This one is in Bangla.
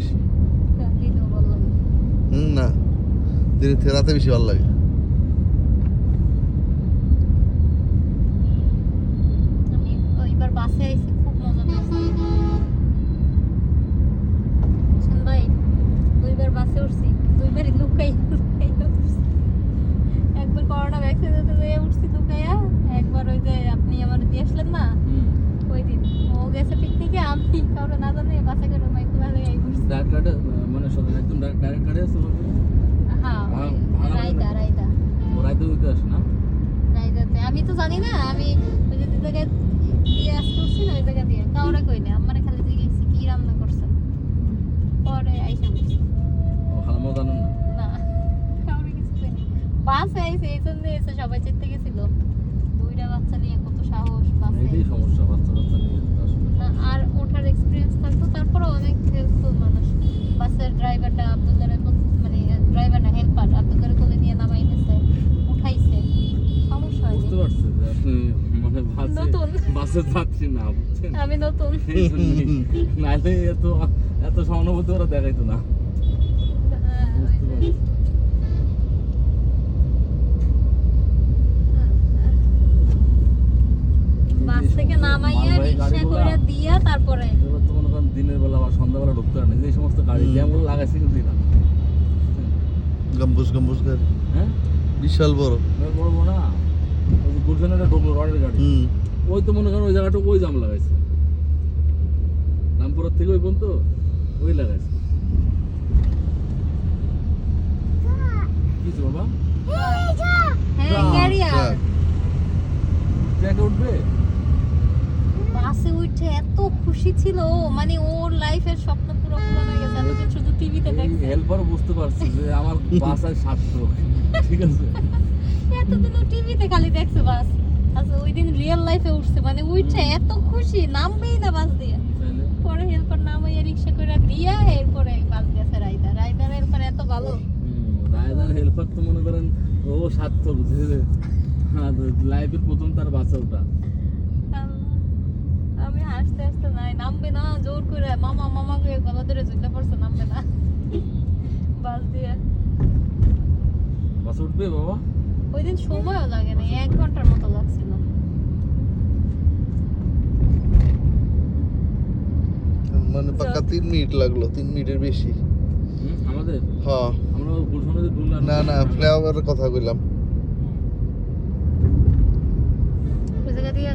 বেশি। দিনও ভালো লাগে। না, দিনের থেকে রাতে বেশি ভালো লাগে। আমি ওইবার বাসে আইছি, খুব মজা পেয়েছি। বুঝছেন ভাই, 2বার বাসে উঠছি, 2বারই লুকাই উঠছি। একবার করোনা ভ্যাকসিন দিতে যেয়ে উঠছি লুকাইয়া, একবার ওই যে আপনি আমার দিয়ে আসলেন না ওই দিন, ও গেছে পিকনিকে, আমি কারো না জানি বাসে করে মাইক্রো বাসে গাই উঠছি। ডাইরেক্ট কাটে মানে সব একদম ডাইরেক্ট কাটে আছে বলতে হ্যাঁ, ভাড়া রাইতা রাইতা ও রাইতে উঠতে আসে না রাইতাতে আমি তো জানি না, আমি ওই যে জায়গায় দিয়ে আসতে উঠছি না, ওই জায়গা দিয়ে কাউরে কই না, আমার খালি জিজ্ঞেস কি রান্না করছেন, পরে আইসা উঠছি। ও খালামও জানেন না না, কাউরে কিছু কই না। বাসে আইসে এই জন্য এসে সবাই চেতে গেছিল, 2টা বাচ্চা নিয়ে কত সাহস বাসে। এটাই সমস্যা বাচ্চা বাচ্চা নিয়ে আসলে না, আর ওঠার এক্সপিরিয়েন্স থাকতো, তারপরে অনেক হেল্পফুল মানুষ। বাসের ড্রাইভারটা আব্দুল্লাহর, মানে ড্রাইভার না, হেল্পার আব্দুল্লাহর কোলে নিয়ে নামাই দিয়েছে, উঠাইছে, সমস্যা হয়নি। বুঝতে পারছি যে আপনি মানে নতুন। বাসে যাত্রী না বুঝছেন আমি নতুন। এই জন্যই। নাহলে এত সহানুভূতি ওরা দেখাইতো না বুঝতে পারছি। বাস থেকে নামাইয়া মালবাহী রিক্সা গাড়িগুলা, করে দিয়া তারপরে এবার তো মনে করেন দিনের বেলা বা সন্ধ্যাবেলা ঢুকতে পারে না, যে সমস্ত গাড়ি জ্যামগুলো লাগাইছে কিন্তু না গম্বুজ গম্বুজ গাড়ি, হ্যাঁ বিশাল বড়। এবার বড় বড় না, ওই যে গুলশানের ঢুকলো রডের গাড়ি, ওই তো মনে করেন ওই জায়গাটা ওই জাম লাগাইছে, রামপুরের থেকে ওই পর্যন্ত ওই লাগাইছে। কিছু বাবা হ্যাঁ ক্যারিয়ার ট্র্যাকে উঠবে বাসে উঠে এত খুশি ছিল ও, মানে ওর লাইফের স্বপ্ন পুরো পূরণ হয়ে গেছে। এতদিন শুধু টিভিতে দেখছে, হেল্পার বুঝতে পারছি যে আমার বাসায় সার্থক, ঠিক আছে এতদিন ও টিভিতে খালি দেখছে বাস। আচ্ছা ওই দিন রিয়েল লাইফে উঠছে, মানে উঠে এত খুশি, নামবেই না বাস দিয়ে। তাইলে পরে হেল্পার নামাইয়া রিক্সা করে দিয়া এরপরে বাস গেছে রাইদার। রাইদার হেল্পার এত ভালো। রায়দার হেল্পার তো মনে করেন ও সার্থক যে লাইফের প্রথম তার বাসা ওটা। আমি হাসতে হাসতে নাই, নামবে না জোর করে মামা মামা করে গলা ধরে ঝুলে পড়ছে, নামবে না বাস দিয়ে। বাসে উঠবে বাবা ওই দিন সময়ও লাগে না, 1 ঘন্টার মতো লাগছিল। মানে পাক্কা 3 মিনিট লাগলো, 3 মিনিটের বেশি। আমাদের হ্যাঁ, আমরা গুলশানে যে ঢুকলাম না না, ফ্লাইওভারের কথা কইলাম। ওই জায়গা দিয়ে